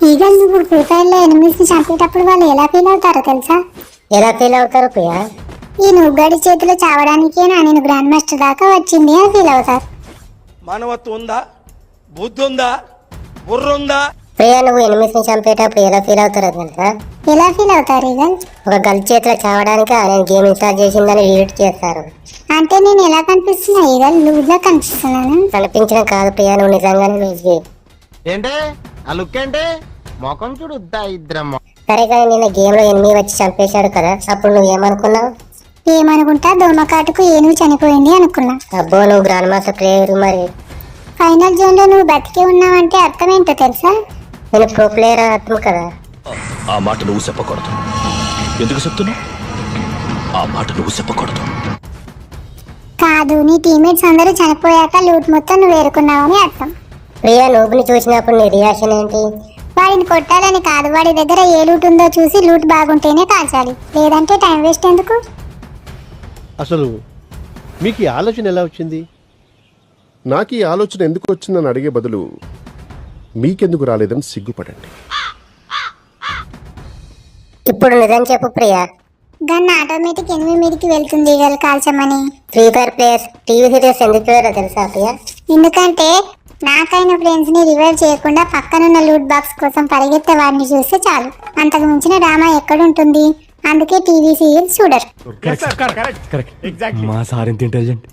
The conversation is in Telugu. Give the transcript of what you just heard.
ఈగల్ నువ్వు ఫ్రీ ఫైర్ లో ఎనిమిస్ ని చంపేటప్పుడు వాళ్ళు ఎలా ఫీల్ అవుతారో తెలుసా? ఎలా ఫీల్ అవుతారు ప్రియా? ఈ నువ్వుగడి చేతిలో చావడానికేనా నేను గ్రాండ్ మాస్టర్ దాకా వచ్చింది అని ఫీల్ అవుతారు. మానవత్వం ఉందా, బుద్ధి ఉందా, బుర్ర ఉందా? ప్రియా నువ్వు ఎనిమిస్ ని చంపేటప్పుడు ఎలా ఫీల్ అవుతారో తెలుసా? ఎలా ఫీల్ అవుతారు ఈగల్? ఒక గర్ల్ చేతిలో చావడానికి నేను గేమ్ ఇన్స్టాల్ చేసిందని డిలీట్ చేస్తారు. అంటే నేను ఎలా కనిపిస్తున్నా ఈగల్? లూడ్లా కనిపిస్తున్నాను? కనిపించడం కాదు ప్రియా, నువ్వు నిజంగానే నువ్వు. ఏంటే ఆ లుక్ ఏంటి? మొఖం చూడు ఇద్దరమ్మ. సరే కానీ నిన్న గేమ్ లో ఎనిమిది వచ్చి చంపేశాడు కదా, అప్పుడు నువ్వు ఏమనుకున్నావు? ఏమనుకుంటా, దోమకాటుకు ఏనుగు చనిపోయింది అనుకున్నా. అబ్బో నువ్వు గ్రాండ్ మాస్టర్ ప్లేయర్ మరి. ఫైనల్ జోన్ లో నువ్వు బతికి ఉన్నావంటే అర్థం ఏంటో తెలుసా? నేను ప్రో ప్లేయర్ అని అర్థం కదా. ఆ మాట నువ్వు చెప్పకూడదు. ఎందుకు చెప్తున్నావు? ఆ మాట నువ్వు చెప్పకూడదు. కాదు, నీ టీమేట్స్ అందరూ చనిపోయాక లూట్ మొత్తం నువ్వు ఏరుకున్నావని అర్థం. ప్రియా నువ్వుని చూసినప్పుడు నీ రియాక్షన్ ఏంటి? వాడిని కొట్టాలని కాదు, వాడి దగ్గర ఏ లూట్ ఉందో చూసి లూట్ బాగుంటేనే కాల్చాలి, లేదంటే టైం వేస్ట్ ఎందుకు? అసలు మీకు ఈ ఆలోచన ఎలా వచ్చింది? నాకు ఈ ఆలోచన ఎందుకు వచ్చిందని అడిగే బదులు మీకెందుకు రాలేదని సిగ్గుపడండి. ఇప్పుడు నిజం చెప్పు ప్రియా. గన్ ఆటోమేటిక్ ఎనిమి మీదకి వెళ్తుంది ఈగలు కాల్చమని. Free Fire players TV serials ఎందుకు చూడరో తెలుసా ప్రియా? ఎందుకంటే నాకైన ఫ్రెండ్స్ ని రివైవ్ చేయకుండా పక్కనున్న లూట్ బాక్స్ కోసం పరిగెత్తే వాడిని చూస్తే చాలు, అంతకు మించిన డ్రామా ఎక్కడుంటుంది. అందుకే టీవీ సీరియల్స్ చూడరు. మా సార్ ఎంత ఇంటెలిజెంట్.